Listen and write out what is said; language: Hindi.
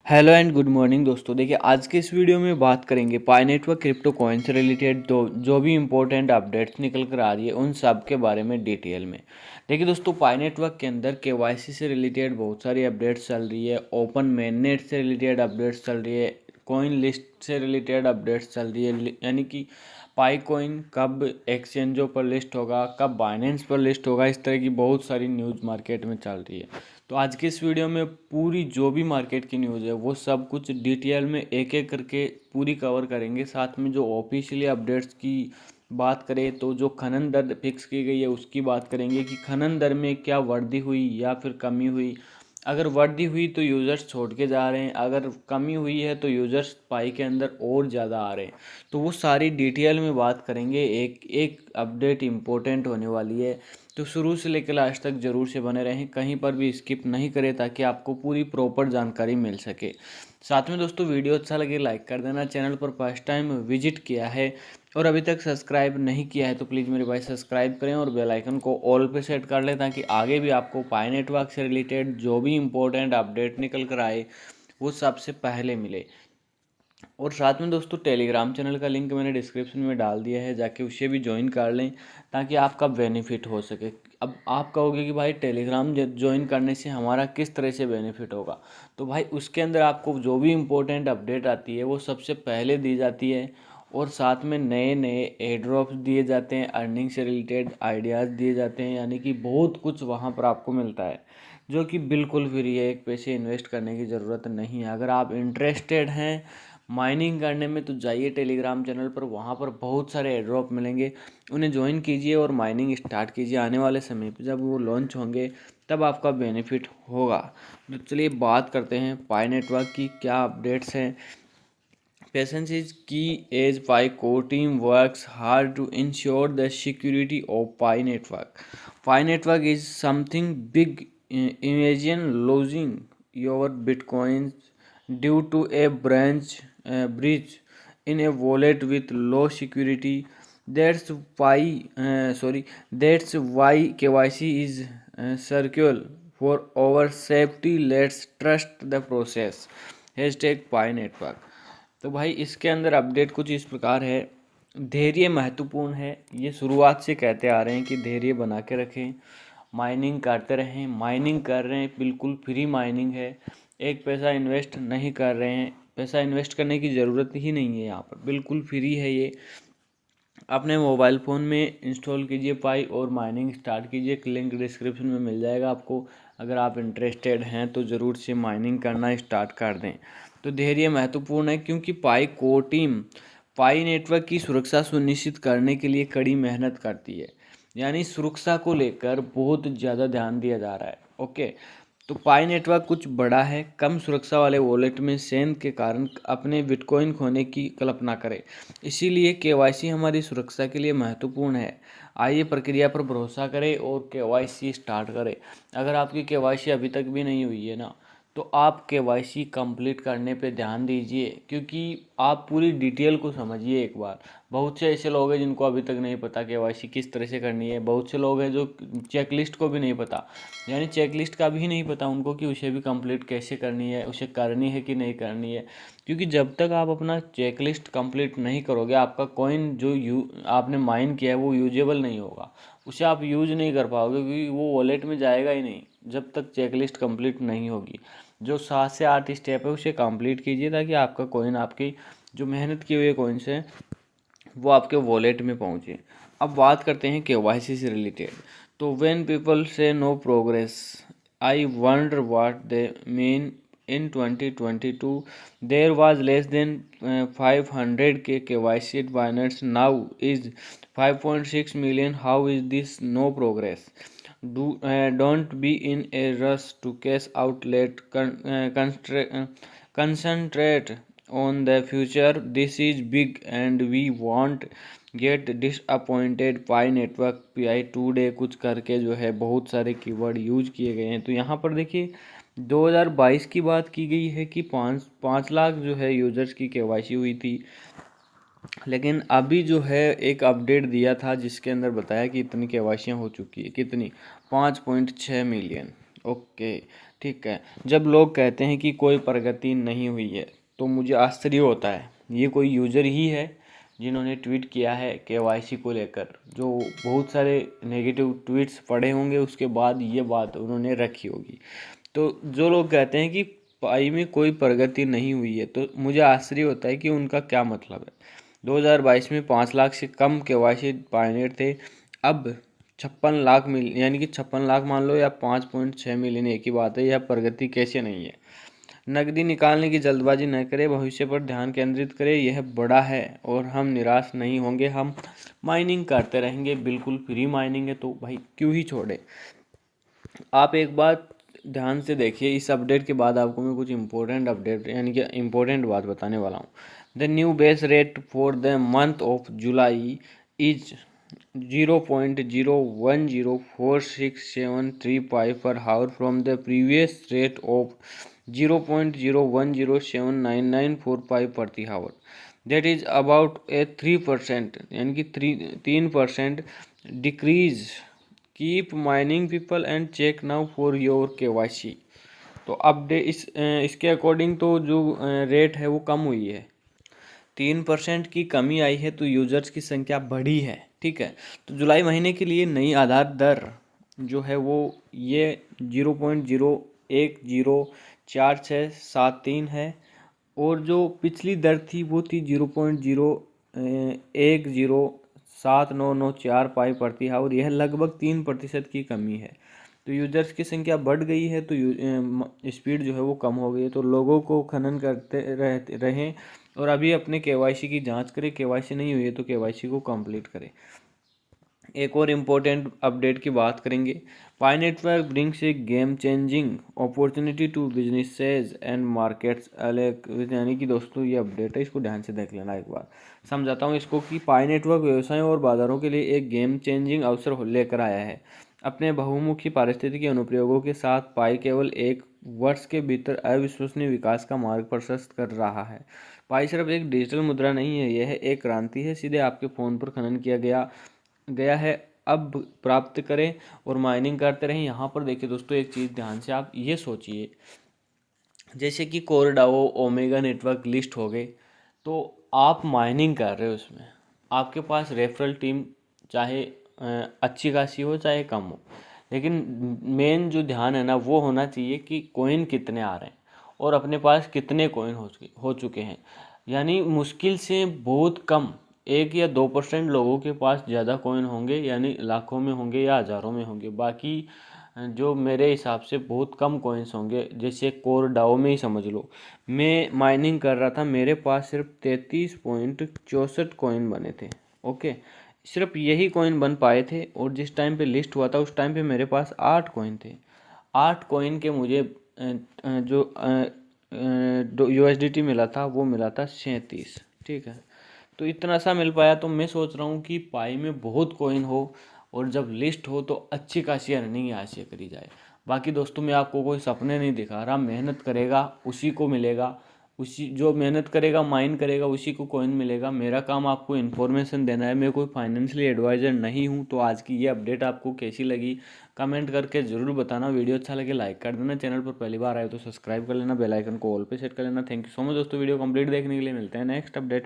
हेलो एंड गुड मॉर्निंग दोस्तों। देखिए आज के इस वीडियो में बात करेंगे पाई नेटवर्क क्रिप्टो कॉइन से रिलेटेड जो भी इंपॉर्टेंट अपडेट्स निकल कर आ रही है उन सब के बारे में डिटेल में। देखिए दोस्तों, पाई नेटवर्क के अंदर केवाईसी से रिलेटेड बहुत सारी अपडेट्स चल रही है, ओपन मेननेट से रिलेटेड अपडेट्स चल रही है, कॉइन लिस्ट से रिलेटेड अपडेट्स चल रही है, यानी कि पाई कॉइन कब एक्सचेंजों पर लिस्ट होगा, कब बाइनेंस पर लिस्ट होगा, इस तरह की बहुत सारी न्यूज़ मार्केट में चल रही है। तो आज के इस वीडियो में पूरी जो भी मार्केट की न्यूज़ है वो सब कुछ डिटेल में एक एक करके पूरी कवर करेंगे। साथ में जो ऑफिशियली अपडेट्स की बात करें तो जो खनन दर फिक्स की गई है उसकी बात करेंगे कि खनन दर में क्या वृद्धि हुई या फिर कमी हुई। अगर वृद्धि हुई तो यूज़र्स छोड़ के जा रहे हैं, अगर कमी हुई है तो यूज़र्स पाई के अंदर और ज़्यादा आ रहे हैं। तो वो सारी डिटेल में बात करेंगे, एक एक अपडेट इम्पोर्टेंट होने वाली है। तो शुरू से लेकर लास्ट तक ज़रूर से बने रहें, कहीं पर भी स्किप नहीं करें ताकि आपको पूरी प्रॉपर जानकारी मिल सके। साथ में दोस्तों वीडियो अच्छा लगे लाइक कर देना, चैनल पर फर्स्ट टाइम विजिट किया है और अभी तक सब्सक्राइब नहीं किया है तो प्लीज़ मेरे भाई सब्सक्राइब करें और बेल आइकन को ऑल पे सेट कर लें ताकि आगे भी आपको पाई नेटवर्क से रिलेटेड जो भी इम्पोर्टेंट अपडेट निकल कर आए वो सबसे पहले मिले। और साथ में दोस्तों टेलीग्राम चैनल का लिंक मैंने डिस्क्रिप्शन में डाल दिया है, जाके उसे भी ज्वाइन कर लें ताकि आपका बेनिफिट हो सके। अब आप कहोगे कि भाई टेलीग्राम ज्वाइन करने से हमारा किस तरह से बेनिफिट होगा, तो भाई उसके अंदर आपको जो भी इम्पोर्टेंट अपडेट आती है वो सबसे पहले दी जाती है और साथ में नए नए एयर ड्रॉप्स दिए जाते हैं, अर्निंग से रिलेटेड आइडियाज़ दिए जाते हैं, यानी कि बहुत कुछ वहाँ पर आपको मिलता है जो कि बिल्कुल फ्री है। एक पैसे इन्वेस्ट करने की ज़रूरत नहीं है। अगर आप इंटरेस्टेड हैं माइनिंग करने में तो जाइए टेलीग्राम चैनल पर, वहाँ पर बहुत सारे एयर ड्रॉप मिलेंगे, उन्हें ज्वाइन कीजिए और माइनिंग स्टार्ट कीजिए। आने वाले समय पर जब वो लॉन्च होंगे तब आपका बेनिफिट होगा। तो चलिए बात करते हैं पाई नेटवर्क की क्या अपडेट्स हैं। Patience is key as Pi core team works hard to ensure the security of Pi network. Pi network is something big. Imagine losing your bitcoins due to a breach in a wallet with low security. That's why KYC is circular for our safety. Let's trust the process. Hashtag Pi network। तो भाई इसके अंदर अपडेट कुछ इस प्रकार है। धैर्य महत्वपूर्ण है, ये शुरुआत से कहते आ रहे हैं कि धैर्य बना के रखें, माइनिंग करते रहें। माइनिंग कर रहे हैं, बिल्कुल फ्री माइनिंग है, एक पैसा इन्वेस्ट नहीं कर रहे हैं, पैसा इन्वेस्ट करने की ज़रूरत ही नहीं है, यहाँ पर बिल्कुल फ्री है ये। अपने मोबाइल फ़ोन में इंस्टॉल कीजिए पाई और माइनिंग स्टार्ट कीजिए, लिंक डिस्क्रिप्शन में मिल जाएगा आपको। अगर आप इंटरेस्टेड हैं तो ज़रूर से माइनिंग करना स्टार्ट कर दें। तो धैर्य महत्वपूर्ण है क्योंकि पाई कोर टीम पाई नेटवर्क की सुरक्षा सुनिश्चित करने के लिए कड़ी मेहनत करती है, यानी सुरक्षा को लेकर बहुत ज़्यादा ध्यान दिया जा रहा है। ओके, तो पाई नेटवर्क कुछ बड़ा है, कम सुरक्षा वाले वॉलेट में सेंध के कारण अपने बिटकॉइन खोने की कल्पना करें। इसीलिए केवाईसी हमारी सुरक्षा के लिए महत्वपूर्ण है। आइए प्रक्रिया पर भरोसा करें और केवाईसी स्टार्ट करें। अगर आपकी केवाईसी अभी तक भी नहीं हुई है ना, तो आप केवाईसी कंप्लीट करने पे ध्यान दीजिए, क्योंकि आप पूरी डिटेल को समझिए एक बार। बहुत से ऐसे लोग हैं जिनको अभी तक नहीं पता केवाईसी किस तरह से करनी है। बहुत से लोग हैं जो चेकलिस्ट को भी नहीं पता, यानी चेकलिस्ट का भी नहीं पता उनको कि उसे भी कंप्लीट कैसे करनी है, उसे करनी है कि नहीं करनी है। क्योंकि जब तक आप अपना चेकलिस्ट कंप्लीट नहीं करोगे आपका कॉइन जो आपने माइन किया है वो यूजेबल नहीं होगा, उसे आप यूज नहीं कर पाओगे क्योंकि वो वॉलेट में जाएगा ही नहीं जब तक चेकलिस्ट कंप्लीट नहीं होगी। जो 7 से 8 स्टेप है उसे कंप्लीट कीजिए ताकि आपका कॉइन, आपकी जो मेहनत की हुई कॉइन्स हैं वो आपके वॉलेट में पहुंचे। अब बात करते हैं केवाईसी से रिलेटेड। तो when people say no progress, I wonder what they mean. In 2022 there was less than 500 K KYC miners, now is 5.6 million. How is this no progress? Don't be in a rush to cash out. Concentrate on the future. This is big and we won't get disappointed. Pi network PI today कुछ करके जो है बहुत सारे कीवर्ड यूज किए गए हैं। तो यहाँ पर देखिए 2022 की बात की गई है कि 5 लाख जो है यूजर्स की केवाईसी हुई थी, लेकिन अभी जो है एक अपडेट दिया था जिसके अंदर बताया कि इतनी केवाईसियाँ हो चुकी है, कितनी, 5.6 मिलियन। ओके, ठीक है। जब लोग कहते हैं कि कोई प्रगति नहीं हुई है तो मुझे आश्चर्य होता है। ये कोई यूज़र ही है जिन्होंने ट्वीट किया है केवाईसी को लेकर, जो बहुत सारे नेगेटिव ट्वीट्स पढ़े होंगे, उसके बाद ये बात उन्होंने रखी होगी। तो जो लोग कहते हैं कि पाई में कोई प्रगति नहीं हुई है तो मुझे आश्चर्य होता है कि उनका क्या मतलब है। 2022 में 5 लाख से कम केवाईसी पायनियर थे। अब 56 लाख मिल यानी कि 56 लाख मान लो या 5.6 मिलियन, एक ही बात है। यह प्रगति कैसे नहीं है। नकदी निकालने की जल्दबाजी न करें, भविष्य पर ध्यान केंद्रित करें। यह बड़ा है और हम निराश नहीं होंगे। हम माइनिंग करते रहेंगे, बिल्कुल फ्री माइनिंग है तो भाई क्यों ही छोड़े। आप एक बात ध्यान से देखिए, इस अपडेट के बाद आपको मैं कुछ इंपॉर्टेंट अपडेट यानी कि इंपॉर्टेंट बात बताने वाला हूँ। The new base rate for the month of July is 0.0104673 per hour from the previous rate of 0.0107994 प्रति hour. That is about a 3% यानी कि 3% decrease. Keep mining people and check now for your KYC. तो अपडेट इसके अकॉर्डिंग तो जो रेट है वो कम हुई है, 3% की कमी आई है, तो यूजर्स की संख्या बढ़ी है। ठीक है, तो जुलाई महीने के लिए नई आधार दर जो है वो ये 0.0104673 है, और जो पिछली दर थी वो थी 0.0107994 पाई प्रति हावर। यह लगभग 3% की कमी है। तो यूजर्स की संख्या बढ़ गई है तो स्पीड जो है वो कम हो गई है। तो लोगों को खनन करते रहें और अभी अपने केवाईसी की जांच करें। केवाईसी नहीं हुई है तो केवाईसी को कंप्लीट करें। एक और इम्पोर्टेंट अपडेट की बात करेंगे। Pi network brings a game changing opportunity to businesses and markets अलग, यानी कि दोस्तों ये अपडेट है, इसको ध्यान से देख लेना। एक बार समझाता हूँ इसको कि पाई नेटवर्क व्यवसायों और बाजारों के लिए एक गेम चेंजिंग अवसर लेकर आया है। अपने बहुमुखी पारिस्थितिकी अनुप्रयोगों के साथ पाई केवल एक वर्ष के भीतर अविश्वसनीय विकास का मार्ग प्रशस्त कर रहा है। पाई सिर्फ एक डिजिटल मुद्रा नहीं है, यह एक क्रांति है। सीधे आपके फ़ोन पर खनन किया गया है, अब प्राप्त करें और माइनिंग करते रहें। यहाँ पर देखिए दोस्तों, एक चीज़ ध्यान से आप ये सोचिए, जैसे कि कोरडाओ ओमेगा नेटवर्क लिस्ट हो गए, तो आप माइनिंग कर रहे हो, उसमें आपके पास रेफरल टीम चाहे अच्छी खासी हो चाहे कम हो, लेकिन मेन जो ध्यान है ना वो होना चाहिए कि कॉइन कितने आ रहे हैं और अपने पास कितने कॉइन हो चुके हैं। यानी मुश्किल से बहुत कम 1 या 2% लोगों के पास ज़्यादा कॉइन होंगे, यानी लाखों में होंगे या हज़ारों में होंगे। बाकी जो मेरे हिसाब से बहुत कम कॉइन्स होंगे। जैसे कोर डाओ में ही समझ लो, मैं माइनिंग कर रहा था, मेरे पास सिर्फ 33.64 कॉइन बने थे। ओके, सिर्फ यही कॉइन बन पाए थे, और जिस टाइम पे लिस्ट हुआ था उस टाइम पे मेरे पास 8 कॉइन थे। 8 कॉइन के मुझे जो USDT मिला था वो मिला था 37। ठीक है, तो इतना सा मिल पाया। तो मैं सोच रहा हूँ कि पाई में बहुत कॉइन हो और जब लिस्ट हो तो अच्छी खासी अर्निंग यहाँ से करी जाए। बाकी दोस्तों, मैं आपको कोई सपने नहीं दिखा रहा, मेहनत करेगा उसी को मिलेगा, उसी जो मेहनत करेगा माइन करेगा उसी को कॉइन मिलेगा। मेरा काम आपको इन्फॉर्मेशन देना है, मैं कोई फाइनेंशियली एडवाइज़र नहीं हूँ। तो आज की ये अपडेट आपको कैसी लगी कमेंट करके ज़रूर बताना। वीडियो अच्छा लगे लाइक कर देना, चैनल पर पहली बार आए तो सब्सक्राइब कर लेना, बेल आइकन को ऑल पे सेट कर लेना। थैंक यू सो मच दोस्तों, वीडियो कंप्लीट देखने के लिए। मिलते हैं नेक्स्ट अपडेट में।